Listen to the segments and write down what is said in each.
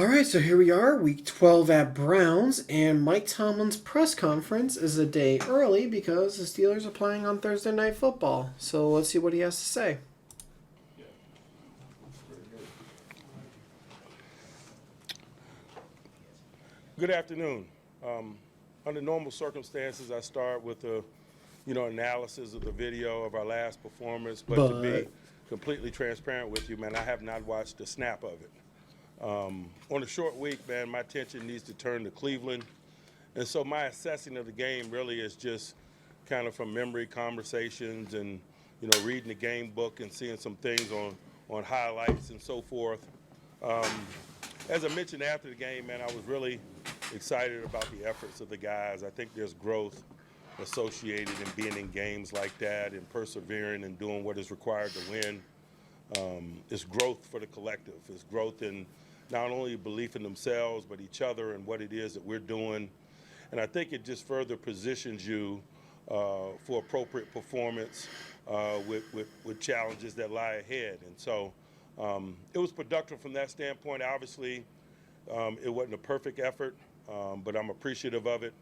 All right, so here we are, week 12 at Browns, and Mike Tomlin's press conference is a day early because the Steelers are playing on Thursday Night Football. So let's see what he has to say. Good afternoon. Under normal circumstances, I start with a, analysis of the video of our last performance. But to be completely transparent with you, man, I have not watched a snap of it. On a short week, man, my attention needs to turn to Cleveland. And so my assessing of the game really is just kind of from memory conversations and, reading the game book and seeing some things on highlights and so forth. As I mentioned after the game, man, I was really excited about the efforts of the guys. I think there's growth associated in being in games like that and persevering and doing what is required to win. It's growth for the collective. It's growth in not only belief in themselves, but each other and what it is that we're doing. And I think it just further positions you for appropriate performance with challenges that lie ahead. And so it was productive from that standpoint. Obviously, it wasn't a perfect effort, but I'm appreciative of it.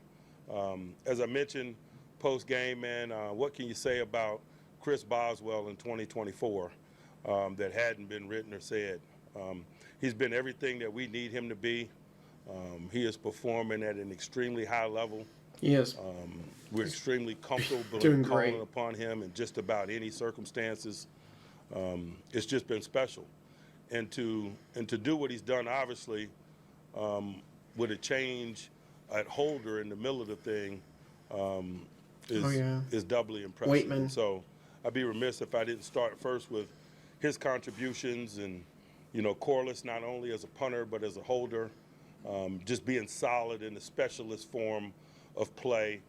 As I mentioned post-game, man, what can you say about Chris Boswell in 2024 that hadn't been written or said? He's been everything that we need him to be. He is performing at an extremely high level. Yes. We're extremely comfortable calling upon him in just about any circumstances. It's just been special. And to do what he's done, obviously, with a change at holder in the middle of the thing is doubly impressive. Waitman. So I'd be remiss if I didn't start first with his contributions and, Corliss not only as a punter but as a holder, just being solid in the specialist form of play.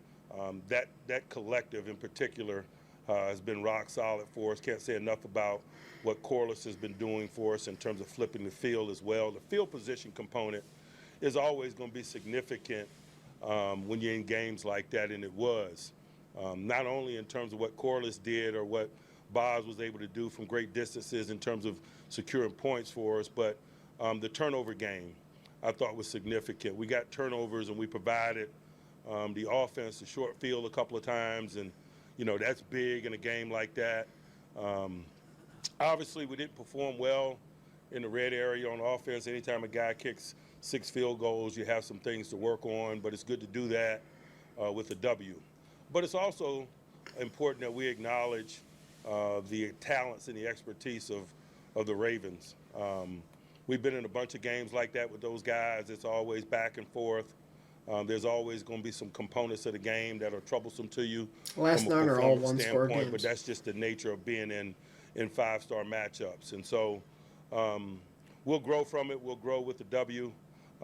That collective in particular has been rock solid for us. Can't say enough about what Corliss has been doing for us in terms of flipping the field as well. The field position component is always going to be significant when you're in games like that, and it was. Not only in terms of what Corliss did or what Boz was able to do from great distances in terms of securing points for us, but the turnover game I thought was significant. We got turnovers and we provided the offense the short field a couple of times, and that's big in a game like that. Obviously, we didn't perform well in the red area on offense. Anytime a guy kicks 6 field goals, you have some things to work on, but it's good to do that with a W. But it's also important that we acknowledge the talents and the expertise of the Ravens. We've been in a bunch of games like that with those guys. It's always back and forth. There's always going to be some components of the game that are troublesome to you Last from a night are all performance one-score standpoint, games. but that's just the nature of being in five-star matchups. And so we'll grow from it. We'll grow with the W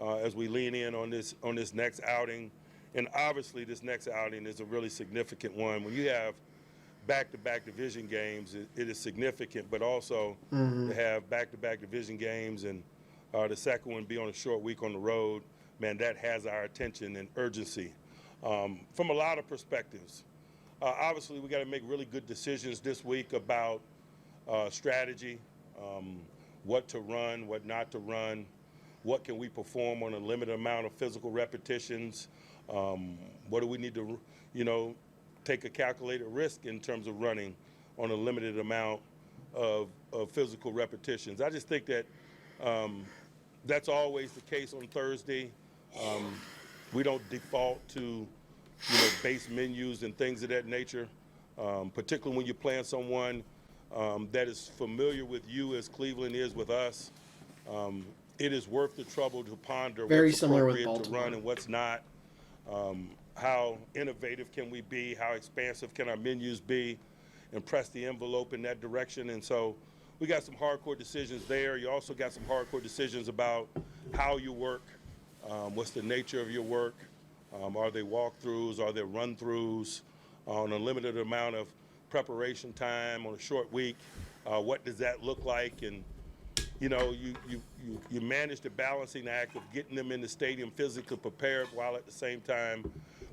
as we lean in on this next outing. And obviously this next outing is a really significant one. When you have back-to-back division games, it is significant, but also to have back-to-back division games and the second one be on a short week on the road, man, that has our attention and urgency from a lot of perspectives. Obviously, we got to make really good decisions this week about strategy, what to run, what not to run, what can we perform on a limited amount of physical repetitions, what do we need to, take a calculated risk in terms of running on a limited amount of physical repetitions. I just think that that's always the case on Thursday. We don't default to, base menus and things of that nature, particularly when you're playing someone that is familiar with you as Cleveland is with us. It is worth the trouble to ponder what's appropriate to run and what's not. How innovative can we be? How expansive can our menus be? And press the envelope in that direction. And so we got some hardcore decisions there. You also got some hardcore decisions about how you work. What's the nature of your work? Are they walkthroughs? Are they run-throughs? On a limited amount of preparation time on a short week, what does that look like? And you manage the balancing act of getting them in the stadium physically prepared while at the same time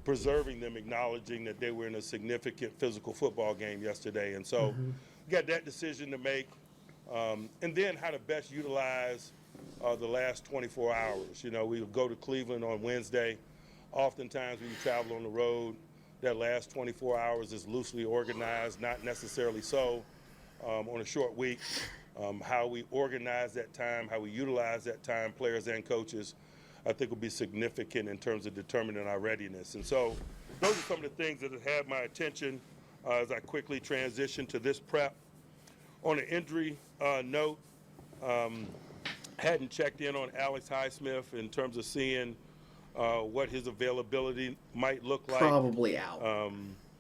preserving them, acknowledging that they were in a significant physical football game yesterday. And so we got that decision to make. And then how to best utilize the last 24 hours. You know, we would go to Cleveland on Wednesday. Oftentimes when you travel on the road, that last 24 hours is loosely organized, not necessarily so on a short week. How we organize that time, how we utilize that time, players and coaches, I think will be significant in terms of determining our readiness. And so those are some of the things that have had my attention as I quickly transition to this prep. On an injury note, hadn't checked in on Alex Highsmith in terms of seeing what his availability might look like. Probably out.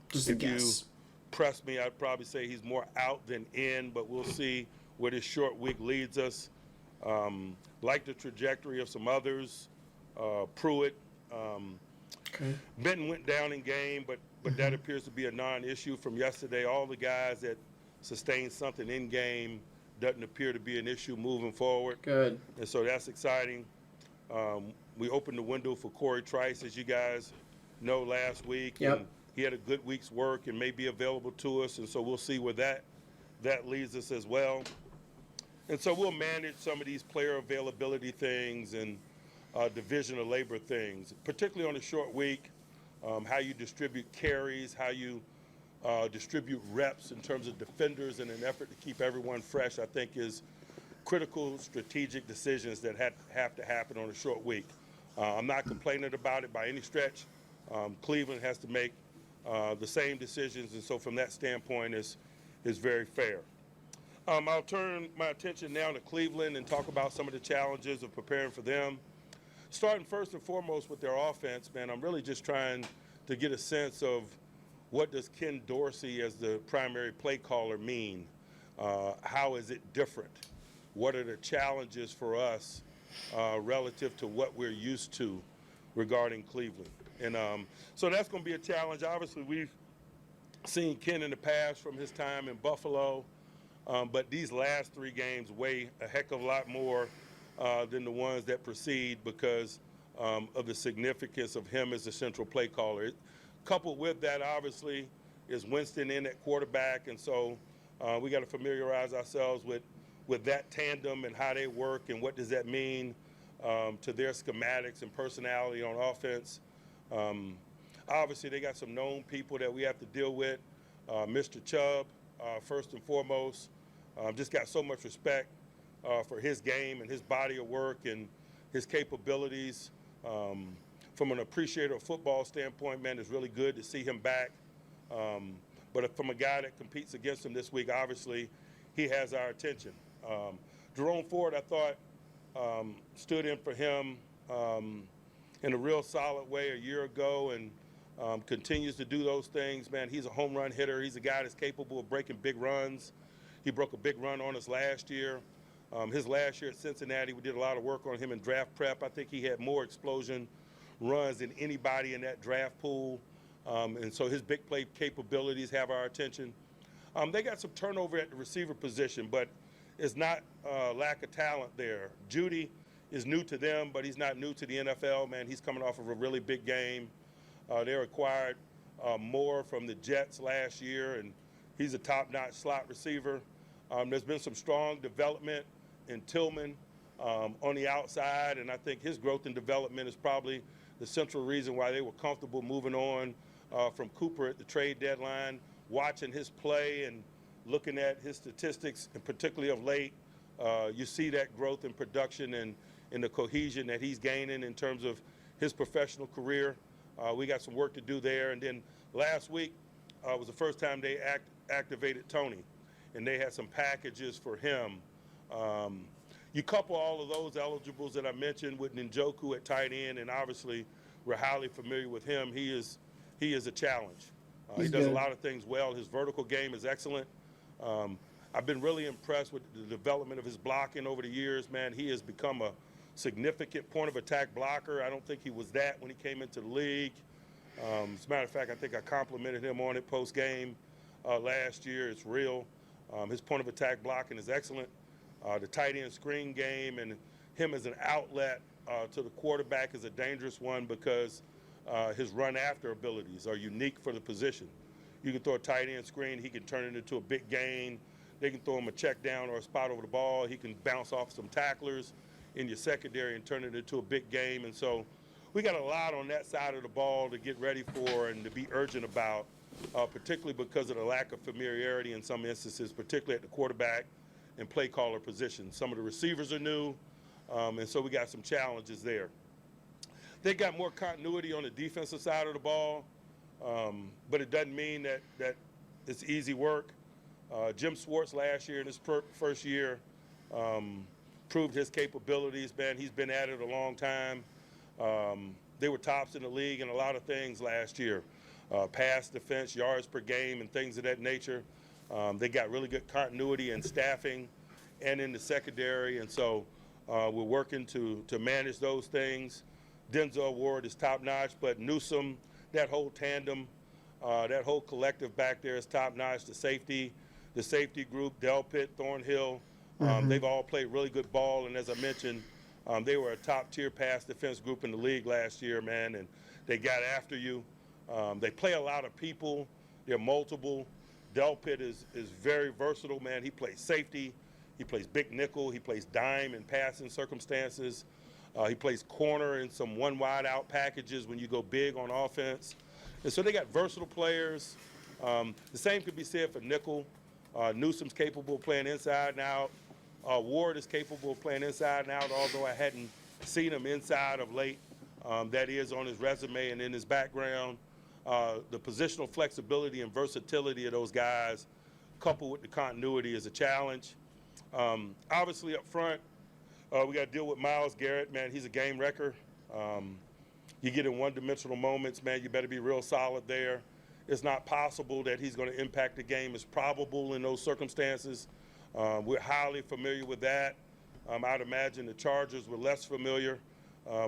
Just a If guess. you press me, I'd probably say he's more out than in, but we'll see where this short week leads us. Like the trajectory of some others, Pruitt. Okay. Benton went down in game, but that appears to be a non-issue from yesterday. All the guys that sustained something in game doesn't appear to be an issue moving forward. Good. And so that's exciting. We opened the window for Corey Trice, as you guys know, last week. Yep. And he had a good week's work and may be available to us. And so we'll see where that leads us as well. And so we'll manage some of these player availability things and division of labor things, particularly on a short week, how you distribute carries, how you distribute reps in terms of defenders in an effort to keep everyone fresh, I think is critical strategic decisions that have to happen on a short week. I'm not complaining about it by any stretch. Cleveland has to make the same decisions, and so from that standpoint is very fair. I'll turn my attention now to Cleveland and talk about some of the challenges of preparing for them. Starting first and foremost with their offense, man, I'm really just trying to get a sense of what does Ken Dorsey as the primary play caller mean? How is it different? What are the challenges for us relative to what we're used to regarding Cleveland? And so that's going to be a challenge. Obviously, we've seen Ken in the past from his time in Buffalo, but these last three games weigh a heck of a lot more than the ones that precede because of the significance of him as a central play caller. Coupled with that, obviously, is Winston in at quarterback, and so we got to familiarize ourselves with that tandem and how they work and what does that mean to their schematics and personality on offense. Obviously, they got some known people that we have to deal with. Mr. Chubb, first and foremost, just got so much respect for his game and his body of work and his capabilities. From an appreciator of football standpoint, man, it's really good to see him back. But from a guy that competes against him this week, obviously, he has our attention. Jerome Ford, I thought, stood in for him in a real solid way a year ago and continues to do those things. Man, he's a home run hitter. He's a guy that's capable of breaking big runs. He broke a big run on us last year. His last year at Cincinnati, we did a lot of work on him in draft prep. I think he had more explosion runs than anybody in that draft pool. And so his big play capabilities have our attention. They got some turnover at the receiver position, but it's not lack of talent there. Judy is new to them, but he's not new to the NFL, man. He's coming off of a really big game. They acquired more from the Jets last year, and he's a top-notch slot receiver. There's been some strong development in Tillman on the outside, and I think his growth and development is probably the central reason why they were comfortable moving on from Cooper at the trade deadline. Watching his play and looking at his statistics, and particularly of late, you see that growth in production and in the cohesion that he's gaining in terms of his professional career. We got some work to do there. And then last week was the first time they activated Tony, and they had some packages for him. You couple all of those eligibles that I mentioned with Njoku at tight end, and obviously we're highly familiar with him. He is a challenge. He does a lot of things well. His vertical game is excellent. I've been really impressed with the development of his blocking over the years, man. He has become a significant point of attack blocker. I don't think he was that when he came into the league. As a matter of fact, I think I complimented him on it post-game last year. It's real. His point of attack blocking is excellent. The tight end screen game and him as an outlet to the quarterback is a dangerous one because his run-after abilities are unique for the position. You can throw a tight end screen, he can turn it into a big gain. They can throw him a check down or a spot over the ball. He can bounce off some tacklers in your secondary and turn it into a big game. And so we got a lot on that side of the ball to get ready for and to be urgent about, particularly because of the lack of familiarity in some instances, particularly at the quarterback and play caller position. Some of the receivers are new, and so we got some challenges there. They got more continuity on the defensive side of the ball, but it doesn't mean that it's easy work. Jim Swartz last year in his first year proved his capabilities, man. He's been at it a long time. They were tops in the league in a lot of things last year, pass defense, yards per game, and things of that nature. They got really good continuity in staffing and in the secondary, and so we're working to manage those things. Denzel Ward is top-notch, but Newsome, that whole tandem, that whole collective back there is top-notch. The safety group, Delpit, Thornhill, they've all played really good ball, and as I mentioned, they were a top-tier pass defense group in the league last year, man, and they got after you. They play a lot of people. They're multiple. Delpit is very versatile, man. He plays safety. He plays big nickel. He plays dime in passing circumstances. He plays corner in some one wide out packages when you go big on offense. And so they got versatile players. The same could be said for nickel. Newsome's capable of playing inside and out. Ward is capable of playing inside and out, although I hadn't seen him inside of late. That is on his resume and in his background. The positional flexibility and versatility of those guys, coupled with the continuity, is a challenge. Obviously, up front, we got to deal with Myles Garrett, man. He's a game wrecker. You get in one-dimensional moments, man, you better be real solid there. It's not possible that he's going to impact the game. It's probable in those circumstances. We're highly familiar with that. I'd imagine the Chargers were less familiar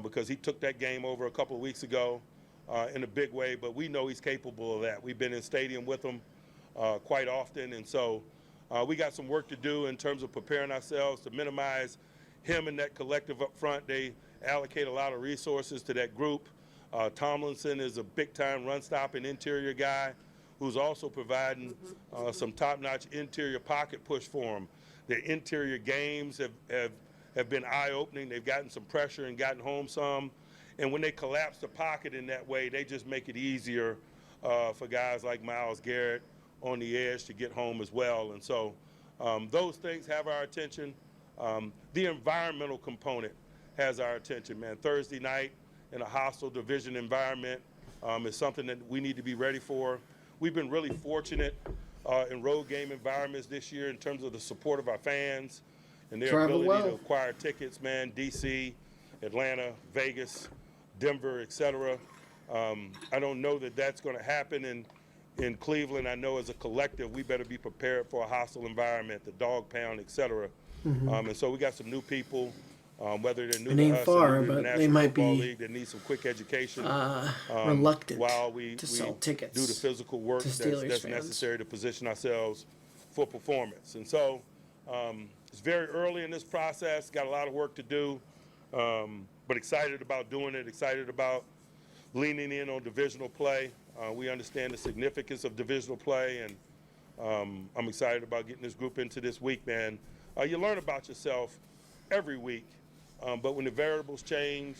because he took that game over a couple of weeks ago in a big way, but we know he's capable of that. We've been in stadium with him quite often, and so we got some work to do in terms of preparing ourselves to minimize him and that collective up front. They allocate a lot of resources to that group. Tomlinson is a big-time run-stopping interior guy who's also providing some top-notch interior pocket push for him. Their interior games have been eye-opening. They've gotten some pressure and gotten home some. And when they collapse the pocket in that way, they just make it easier for guys like Myles Garrett on the edge to get home as well. And so those things have our attention. The environmental component has our attention, man. Thursday night in a hostile division environment is something that we need to be ready for. We've been really fortunate in road game environments this year in terms of the support of our fans and their ability to acquire tickets, man. DC, Atlanta, Vegas, Denver, et cetera. I don't know that that's going to happen in Cleveland. I know as a collective, we better be prepared for a hostile environment, the dog pound, et cetera. And so we got some new people, whether they're new to us or new to the National Football League, that need some quick education reluctant while we sell tickets do the physical work that's necessary to position ourselves for performance. And so it's very early in this process, got a lot of work to do, but excited about doing it, excited about leaning in on divisional play. We understand the significance of divisional play, and I'm excited about getting this group into this week, man. You learn about yourself every week, but when the variables change,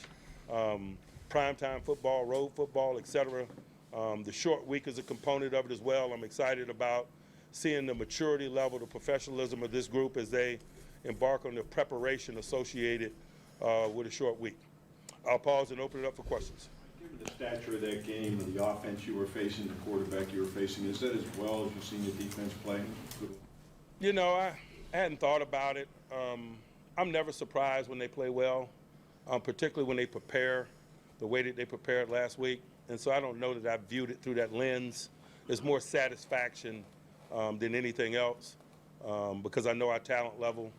primetime football, road football, et cetera, the short week is a component of it as well. I'm excited about seeing the maturity level, the professionalism of this group as they embark on the preparation associated with a short week. I'll pause and open it up for questions. Given the stature of that game and the offense you were facing, the quarterback you were facing, is that as well as you've seen your defense playing? You know, I hadn't thought about it. I'm never surprised when they play well, particularly when they prepare the way that they prepared last week. And so I don't know that I viewed it through that lens. There's more satisfaction than anything else because I know our talent level.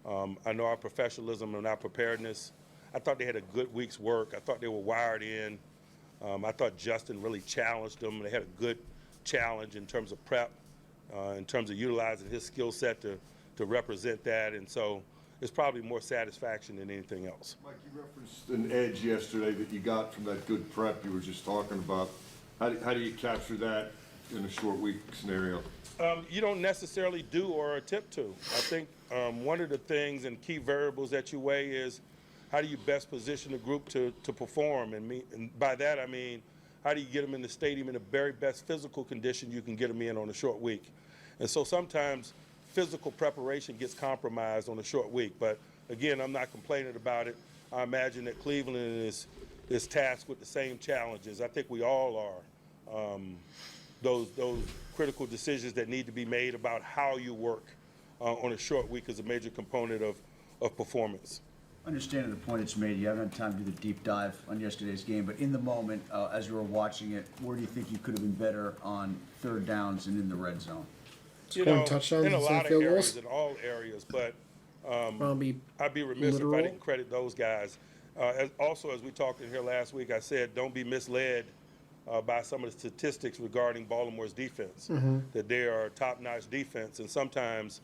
I know our professionalism and our preparedness. I thought they had a good week's work. I thought they were wired in. I thought Justin really challenged them. They had a good challenge in terms of prep, in terms of utilizing his skill set to represent that. And so it's probably more satisfaction than anything else. Mike, you referenced an edge yesterday that you got from that good prep you were just talking about. How do you capture that in a short week scenario? You don't necessarily do or attempt to. I think one of the things and key variables that you weigh is how do you best position the group to perform? And by that I mean, how do you get them in the stadium in the very best physical condition you can get them in on a short week? And so sometimes physical preparation gets compromised on a short week. But again, I'm not complaining about it. I imagine that Cleveland is tasked with the same challenges. I think we all are. Those critical decisions that need to be made about how you work on a short week is a major component of performance. Understanding the point that's made, you haven't had time to do the deep dive on yesterday's game, but in the moment, as you were watching it, where do you think you could have been better on third downs and in the red zone? Scoring touchdowns in a instead of lot of field areas, goals? in all areas, but Be I'd be remiss if I literal. didn't credit those guys. Also, as we talked in here last week, I said don't be misled by some of the statistics regarding Baltimore's defense, that they are a top-notch defense, and sometimes,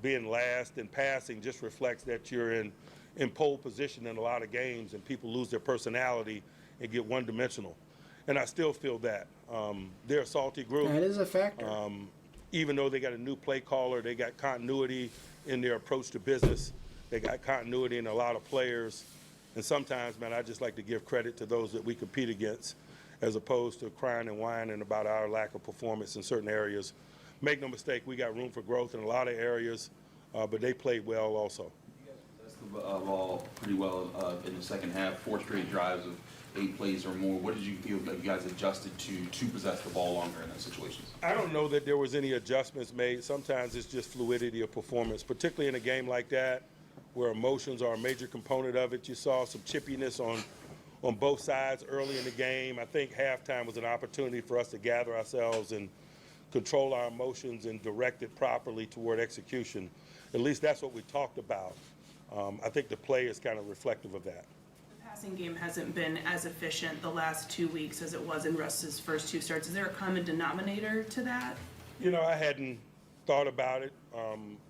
being last in passing just reflects that you're in pole position in a lot of games, and people lose their personality and get one-dimensional. And I still feel that. They're a salty group. That is a factor. Even though they got a new play caller, they got continuity in their approach to business. They got continuity in a lot of players. And sometimes, man, I just like to give credit to those that we compete against as opposed to crying and whining about our lack of performance in certain areas. Make no mistake, we got room for growth in a lot of areas, but they played well also. You guys possessed the ball pretty well in the second half, 4 straight drives of 8 plays or more. What did you feel like you guys adjusted to possess the ball longer in those situations? I don't know that there was any adjustments made. Sometimes it's just fluidity of performance, particularly in a game like that where emotions are a major component of it. You saw some chippiness on both sides early in the game. I think halftime was an opportunity for us to gather ourselves and control our emotions and direct it properly toward execution. At least that's what we talked about. I think the play is kind of reflective of that. The passing game hasn't been as efficient the last 2 weeks as it was in Russ's first 2 starts. Is there a common denominator to that? I hadn't thought about it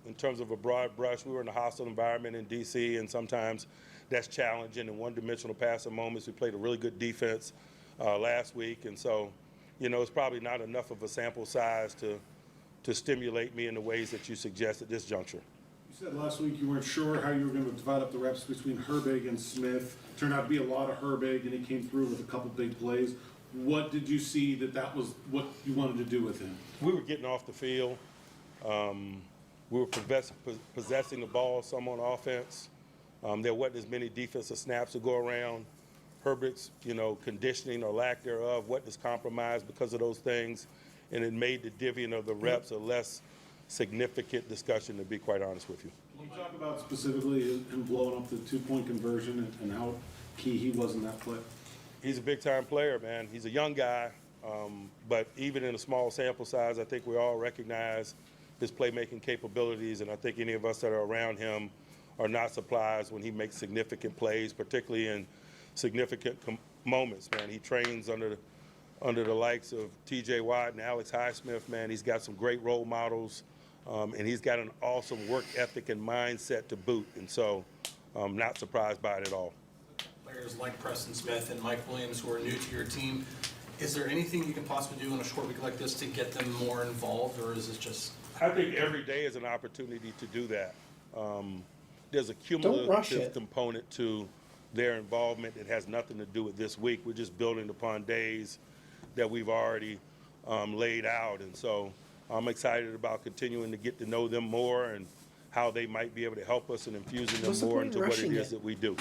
in terms of a broad brush. We were in a hostile environment in D.C., and sometimes that's challenging in one-dimensional passing moments. We played a really good defense last week, and so, it's probably not enough of a sample size to stimulate me in the ways that you suggest at this juncture. You said last week you weren't sure how you were going to divide up the reps between Herbig and Smith. Turned out to be a lot of Herbig, and he came through with a couple big plays. What did you see that was what you wanted to do with him? We were getting off the field. We were possessing the ball some on offense. There wasn't as many defensive snaps to go around. Herbert's, conditioning or lack thereof wasn't compromised because of those things, and it made the divvying of the reps a less significant discussion, to be quite honest with you. Can you talk about specifically him blowing up the 2-point conversion and how key he was in that play? He's a big-time player, man. He's a young guy, but even in a small sample size, I think we all recognize his playmaking capabilities, and I think any of us that are around him are not surprised when he makes significant plays, particularly in significant moments, man. He trains under the likes of T.J. Watt and Alex Highsmith, man. He's got some great role models, and he's got an awesome work ethic and mindset to boot, and so I'm not surprised by it at all. Players like Preston Smith and Mike Williams who are new to your team, is there anything you can possibly do in a short week like this to get them more involved, or is it just... I think every day is an opportunity to do that. There's a rush cumulative it. component to their involvement that has nothing to do with this week. We're just building upon days that we've already laid out. And so I'm excited about continuing to get to know them more and how they might be able to help us in infusing them What's the more point into in what it rushing is it? that we do.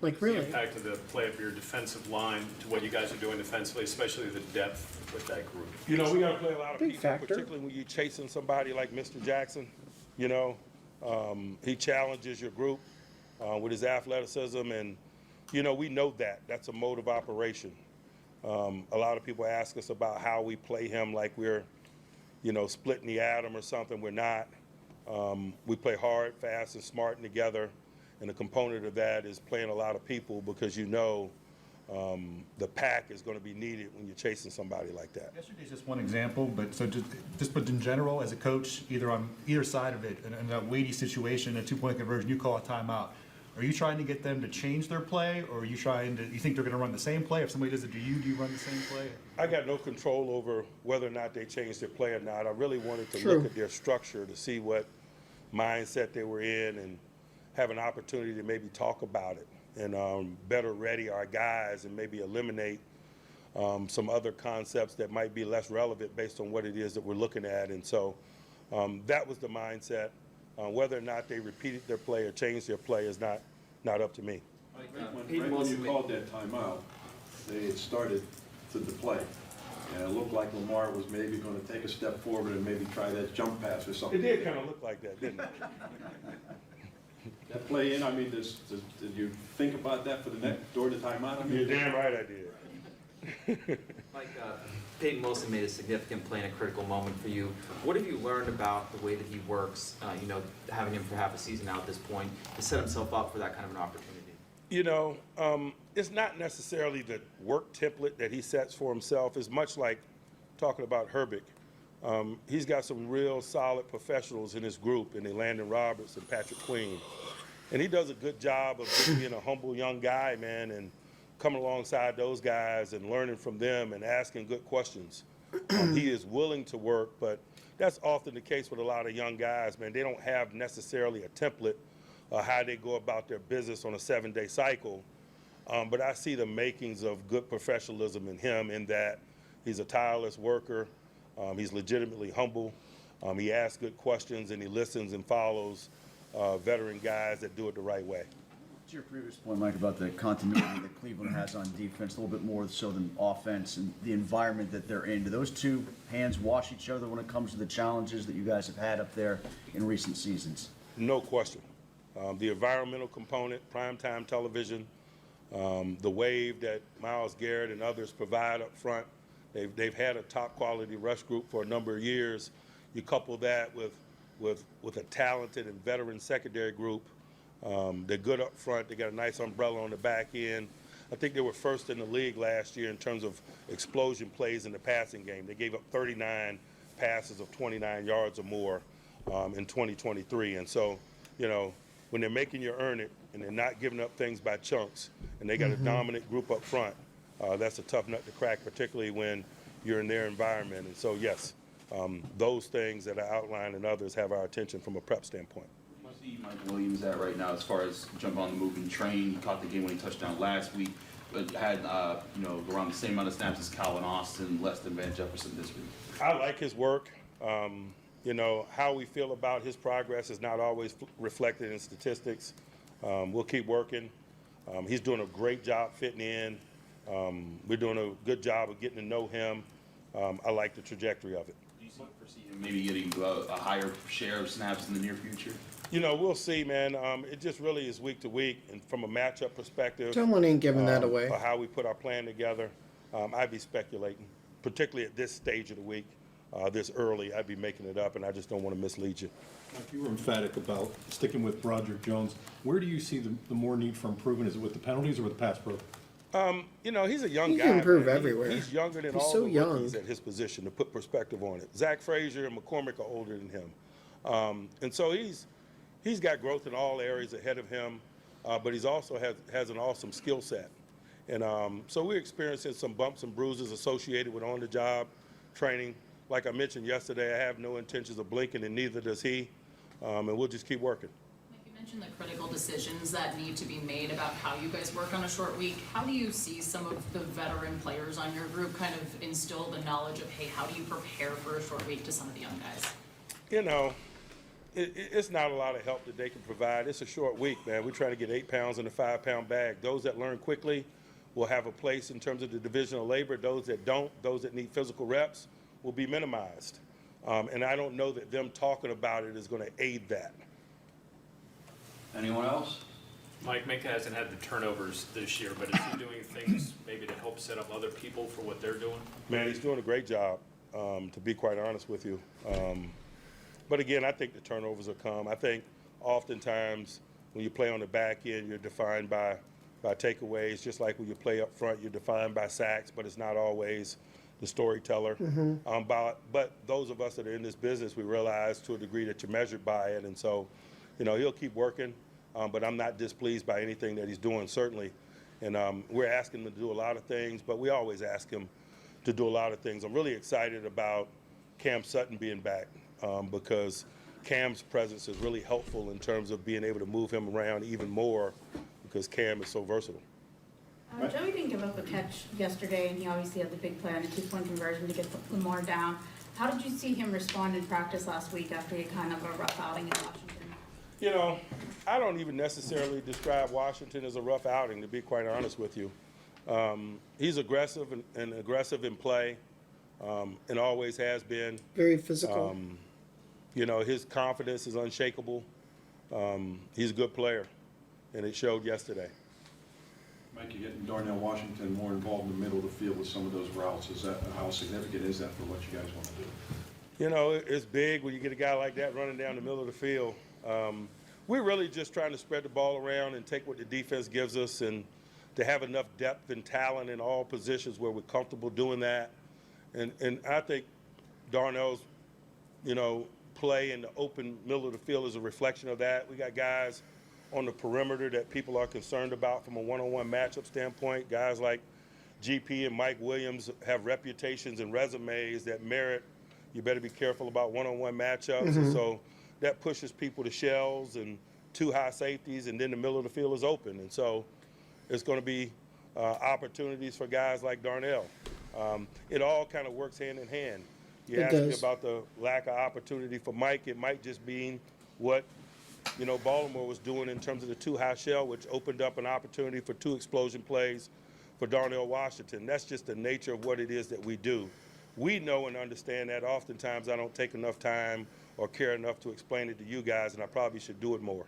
Like, really? The impact of the play of your defensive line to what you guys are doing defensively, especially the depth with that group. We got to play a lot of Big people, factor. particularly when you're chasing somebody like Mr. Jackson. He challenges your group with his athleticism, and, we know that. That's a mode of operation. A lot of people ask us about how we play him like we're, splitting the atom or something. We're not. We play hard, fast, and smart and together, and a component of that is playing a lot of people because the pack is going to be needed when you're chasing somebody like that. Yesterday's just one example, but but in general, as a coach, either on either side of it, in a weighty situation, a 2-point conversion, you call a timeout. Are you trying to get them to change their play, or are you you think they're going to run the same play? If somebody does it to you, do you run the same play? I got no control over whether or not they changed their play or not. I really wanted to True. look at their structure to see what mindset they were in and have an opportunity to maybe talk about it and better ready our guys and maybe eliminate some other concepts that might be less relevant based on what it is that we're looking at. And so that was the mindset. Whether or not they repeated their play or changed their play is not up to me. Right when you called that timeout, they had started to the play. And it looked like Lamar was maybe going to take a step forward and maybe try that jump pass or something. It did kind of look like that, didn't it? That play in, I mean, did you think about that for the next, during the timeout? I mean, You're damn right I did. Mike, Peyton Wilson made a significant play in a critical moment for you. What have you learned about the way that he works, having him for half a season now at this point, to set himself up for that kind of an opportunity? It's not necessarily the work template that he sets for himself. It's much like talking about Herbig. He's got some real solid professionals in his group, and Landon Roberts and Patrick Queen. And he does a good job of just being a humble young guy, man, and coming alongside those guys and learning from them and asking good questions. He is willing to work, but that's often the case with a lot of young guys, man. They don't have necessarily a template of how they go about their business on a 7-day cycle. But I see the makings of good professionalism in him in that he's a tireless worker. He's legitimately humble. He asks good questions, and he listens and follows veteran guys that do it the right way. To your previous point, Mike, about the continuity that Cleveland has on defense, a little bit more so than offense, and the environment that they're in. Do those two hands wash each other when it comes to the challenges that you guys have had up there in recent seasons? No question. The environmental component, primetime television, the wave that Myles Garrett and others provide up front. They've had a top quality rush group for a number of years. You couple that with a talented and veteran secondary group. They're good up front. They got a nice umbrella on the back end. I think they were first in the league last year in terms of explosion plays in the passing game. They gave up 39 passes of 29 yards or more in 2023. And so, when they're making you earn it and they're not giving up things by chunks and they got a dominant group up front, that's a tough nut to crack, particularly when you're in their environment. And so, yes, those things that I outlined and others have our attention from a prep standpoint. Where do you see Mike Williams at right now as far as jump on the move and train? He caught the game-winning touchdown last week, but had around the same amount of snaps as Calvin Austin, less than Van Jefferson this week. I like his work. How we feel about his progress is not always reflected in statistics. We'll keep working. He's doing a great job fitting in. We're doing a good job of getting to know him. I like the trajectory of it. Do you foresee him maybe getting a higher share of snaps in the near future? We'll see, man. It just really is week to week, and from a matchup perspective, Tomlin ain't giving that away. or how we put our plan together, I'd be speculating, particularly at this stage of the week. This early, I'd be making it up, and I just don't want to mislead you. If you were emphatic about sticking with Broderick Jones, where do you see the more need for improvement? Is it with the penalties or with the pass pro? He's a young He guy. can improve man. everywhere. He's younger than He's all so the young. rookies at his position, to put perspective on it. Zach Frazier and McCormick are older than him. And so he's got growth in all areas ahead of him, but he's also has an awesome skill set. And so we're experiencing some bumps and bruises associated with on-the-job training. Like I mentioned yesterday, I have no intentions of blinking, and neither does he. And we'll just keep working. Like you mentioned the critical decisions that need to be made about how you guys work on a short week. How do you see some of the veteran players on your group kind of instill the knowledge of, hey, how do you prepare for a short week to some of the young guys? It's not a lot of help that they can provide. It's a short week, man. We're trying to get 8 pounds in a 5-pound bag. Those that learn quickly will have a place in terms of the division of labor. Those that don't, those that need physical reps, will be minimized. And I don't know that them talking about it is going to aid that. Anyone else? Mike Minka hasn't had the turnovers this year, but is he doing things maybe to help set up other people for what they're doing? Man, he's doing a great job, to be quite honest with you. But again, I think the turnovers will come. I think oftentimes when you play on the back end, you're defined by takeaways. Just like when you play up front, you're defined by sacks, but it's not always the storyteller. But those of us that are in this business, we realize to a degree that you're measured by it. And so, he'll keep working, but I'm not displeased by anything that he's doing, certainly. And we're asking him to do a lot of things, but we always ask him to do a lot of things. I'm really excited about Cam Sutton being back because Cam's presence is really helpful in terms of being able to move him around even more because Cam is so versatile. Joey didn't give up a catch yesterday, and he obviously had the big play on a 2-point conversion to get Lamar down. How did you see him respond in practice last week after he had kind of a rough outing in Washington? You know, I don't even necessarily describe Washington as a rough outing, to be quite honest with you. He's aggressive and aggressive in play, and always has been. Very physical. You know, his confidence is unshakable. He's a good player, and it showed yesterday. Mike, you're getting Darnell Washington more involved in the middle of the field with some of those routes. How significant is that for what you guys want to do? You know, it's big when you get a guy like that running down the middle of the field. We're really just trying to spread the ball around and take what the defense gives us, and to have enough depth and talent in all positions where we're comfortable doing that. And I think Darnell's, you know, play in the open middle of the field is a reflection of that. We got guys on the perimeter that people are concerned about from a one-on-one matchup standpoint. Guys like GP and Mike Williams have reputations and resumes that merit you better be careful about one-on-one matchups. And so that pushes people to shells and 2 high safeties, and then the middle of the field is open. And so it's going to be opportunities for guys like Darnell. It all kind of works hand in hand. You asked me about the lack of opportunity for Mike. It might just be what, you know, Baltimore was doing in terms of the 2 high shell, which opened up an opportunity for 2 explosion plays for Darnell Washington. That's just the nature of what it is that we do. We know and understand that. Oftentimes I don't take enough time or care enough to explain it to you guys, and I probably should do it more.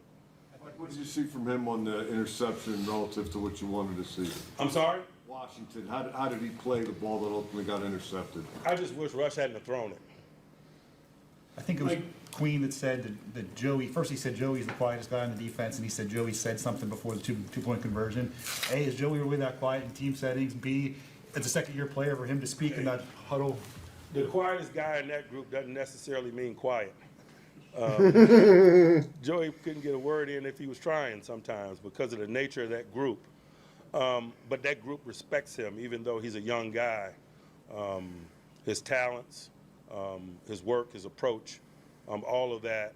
What did you see from him on the interception relative to what you wanted to see? I'm sorry? Washington, how did he play the ball that ultimately got intercepted? I just wish Rush hadn't have thrown it. I think it was Queen that said that Joey, first he said Joey's the quietest guy on the defense, and he said Joey said something before the two-point conversion. A, is Joey really that quiet in team settings? B, it's a second-year player for him to speak in that huddle. The quietest guy in that group doesn't necessarily mean quiet. Joey couldn't get a word in if he was trying sometimes because of the nature of that group. But that group respects him, even though he's a young guy. His talents, his work, his approach, all of that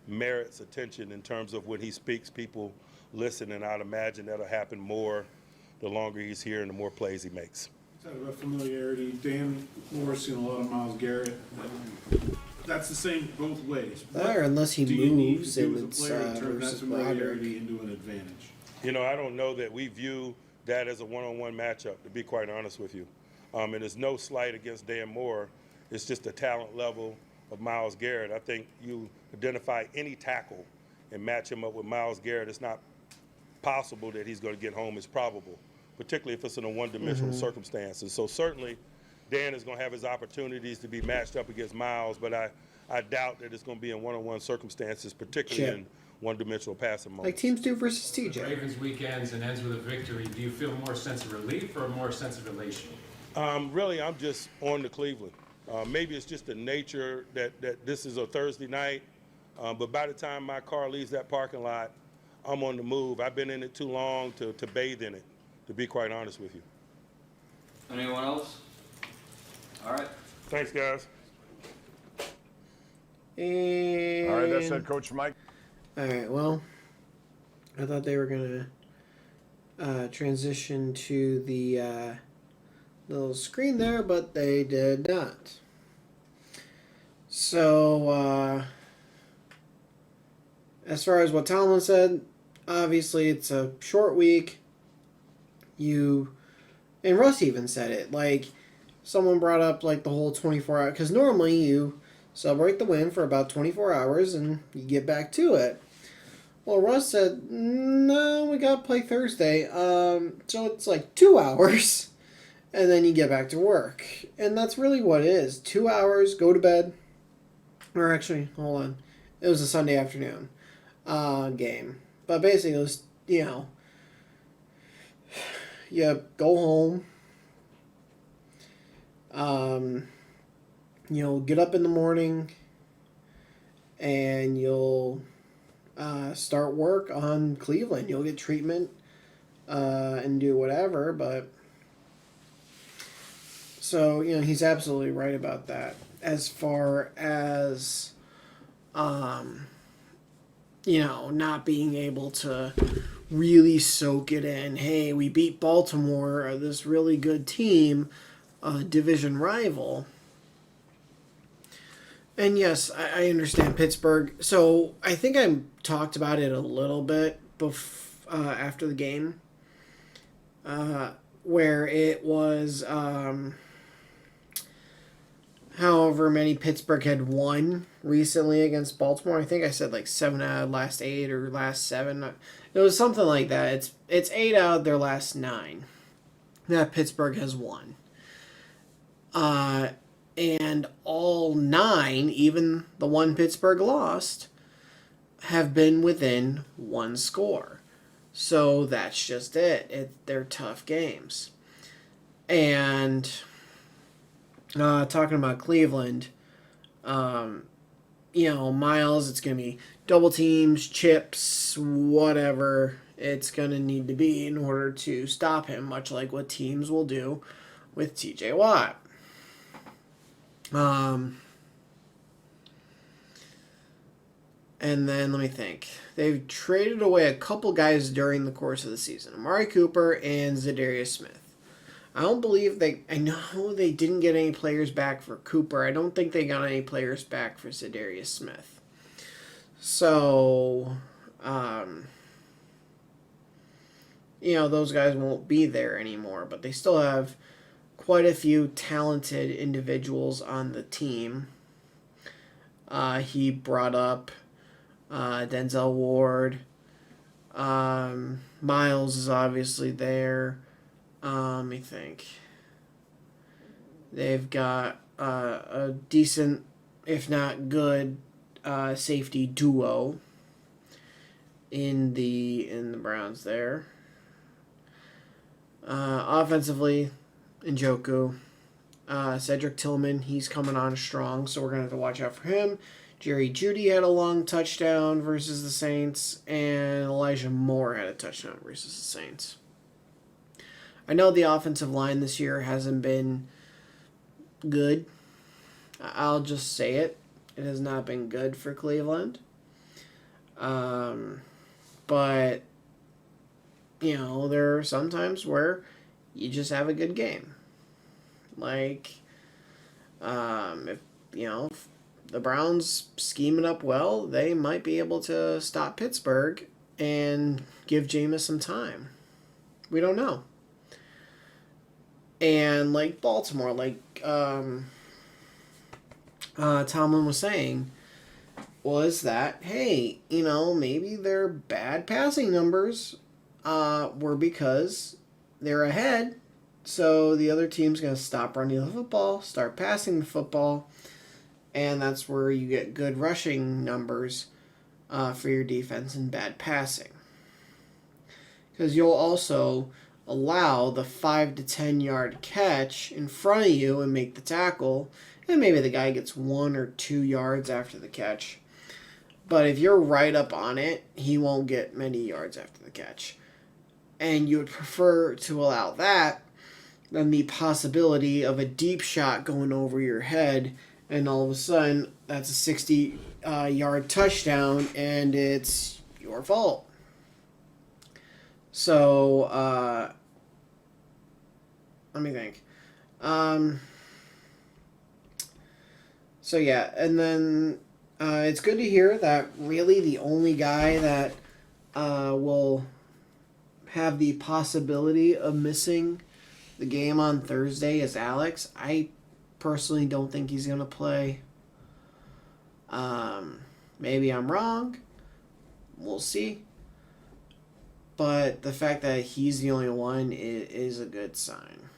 merits attention in terms of when he speaks, people listen, and I'd imagine that'll happen more the longer he's here and the more plays he makes. Talk about familiarity. Dan Moore's seen a lot of Myles Garrett. That's the same both ways. Or unless he do you need moves, to do and as a player to turn that versus familiarity into an advantage? You know, I don't know that we view that as a one-on-one matchup, to be quite honest with you. And it's no slight against Dan Moore. It's just the talent level of Myles Garrett. I think you identify any tackle and match him up with Myles Garrett, it's not possible that he's going to get home. It's probable, particularly if it's in a one-dimensional circumstances. So certainly Dan is going to have his opportunities to be matched up against Myles, but I doubt that it's going to be in one-on-one circumstances, particularly in one-dimensional passing moments. Like teams do versus TJ. Ravens weekends and ends with a victory. Do you feel more sense of relief or more sense of elation? Really, I'm just on to Cleveland. Maybe it's just the nature that this is a Thursday night, but by the time my car leaves that parking lot, I'm on the move. I've been in it too long to bathe in it, to be quite honest with you. Anyone else? All right. Thanks, guys. And All right, that's head coach Mike. all right, well, I thought they were gonna transition to the little screen there, but they did not. So as far as what Tomlin said, obviously it's a short week. And Russ even said it, like someone brought up like the whole 24 hour, because normally you celebrate the win for about 24 hours and you get back to it. Well, Russ said, no, we got to play Thursday. So it's like 2 hours and then you get back to work. And that's really what it is. 2 hours, go to bed. Or actually, hold on. It was a Sunday afternoon game. But basically it was, you go home. Get up in the morning and you'll start work on Cleveland. You'll get treatment and do whatever, but so he's absolutely right about that. As far as not being able to really soak it in. Hey, we beat Baltimore, this really good team, a division rival. And yes, I understand Pittsburgh. So I think I talked about it a little bit after the game, where it was however many Pittsburgh had won recently against Baltimore. I think I said like 7 out of last 8 or last 7. It was something like that. It's 8 out of their last 9 that Pittsburgh has won. And all 9, even the one Pittsburgh lost, have been within 1 score. So that's just it. They're tough games. And talking about Cleveland, Miles, it's going to be double teams, chips, whatever it's going to need to be in order to stop him, much like what teams will do with TJ Watt. And then let me think. They've traded away a couple guys during the course of the season. Amari Cooper and Zadarius Smith. I don't believe I know they didn't get any players back for Cooper. I don't think they got any players back for Zadarius Smith. So, those guys won't be there anymore, but they still have quite a few talented individuals on the team. He brought up Denzel Ward. Miles is obviously there. Let me think. They've got a decent, if not good, safety duo in the Browns there. Offensively, Njoku. Cedric Tillman, he's coming on strong, so we're going to have to watch out for him. Jerry Jeudy had a long touchdown versus the Saints, and Elijah Moore had a touchdown versus the Saints. I know the offensive line this year hasn't been good. I'll just say it. It has not been good for Cleveland. But, there are some times where you just have a good game. Like, if the Browns scheme it up well, they might be able to stop Pittsburgh and give Jameis some time. We don't know. And like Baltimore, Tomlin was saying, was that, hey, maybe their bad passing numbers were because they're ahead. So the other team's going to stop running the football, start passing the football, and that's where you get good rushing numbers for your defense and bad passing. Because you'll also allow the 5 to 10 yard catch in front of you and make the tackle, and maybe the guy gets 1 or 2 yards after the catch. But if you're right up on it, he won't get many yards after the catch. And you would prefer to allow that than the possibility of a deep shot going over your head, and all of a sudden that's a 60 yard touchdown and it's your fault. So let me think. So yeah, and then it's good to hear that really the only guy that will have the possibility of missing the game on Thursday is Alex. I personally don't think he's going to play. Maybe I'm wrong. We'll see. But the fact that he's the only one is a good sign.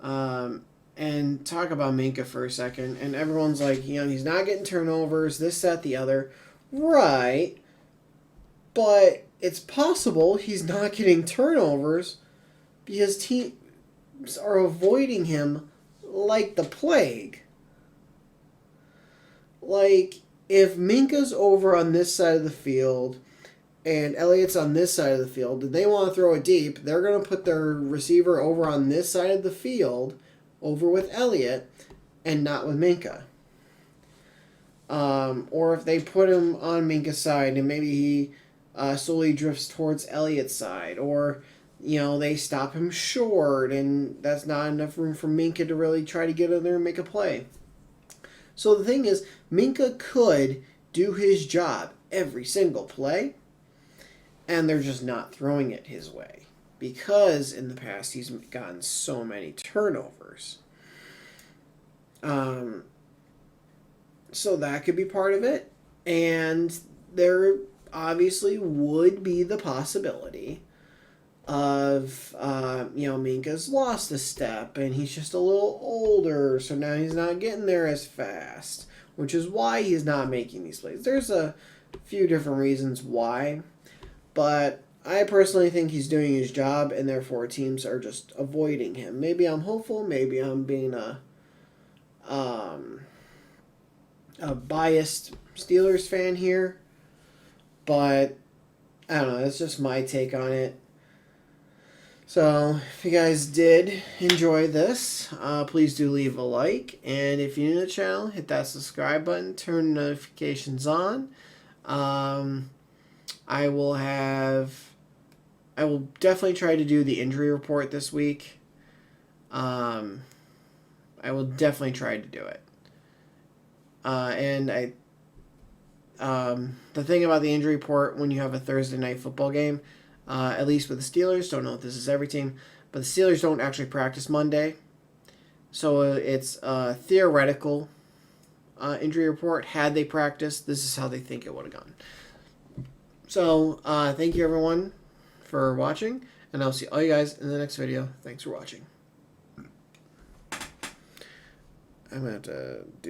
And talk about Minka for a second. And everyone's like, he's not getting turnovers, this, that, the other. Right. But it's possible he's not getting turnovers because teams are avoiding him like the plague. Like, if Minka's over on this side of the field and Elliott's on this side of the field, and they want to throw it deep, they're going to put their receiver over on this side of the field, over with Elliott, and not with Minka. or if they put him on Minka's side and maybe he slowly drifts towards Elliott's side, or they stop him short and that's not enough room for Minka to really try to get in there and make a play. So the thing is, Minka could do his job every single play, and they're just not throwing it his way because in the past he's gotten so many turnovers. So that could be part of it, and there obviously would be the possibility of Minka's lost a step and he's just a little older, so now he's not getting there as fast, which is why he's not making these plays. There's a few different reasons why, but I personally think he's doing his job and therefore teams are just avoiding him. Maybe I'm hopeful, maybe I'm being a biased Steelers fan here, but I don't know, that's just my take on it. So, if you guys did enjoy this, please do leave a like. And if you're new to the channel, hit that subscribe button, turn notifications on. I will definitely try to do the injury report this week. I will definitely try to do it. The thing about the injury report when you have a Thursday night football game, at least with the Steelers, don't know if this is every team, but the Steelers don't actually practice Monday. So it's a theoretical injury report. Had they practiced, this is how they think it would have gone. So thank you everyone for watching, and I'll see all you guys in the next video. Thanks for watching. I'm going to have to do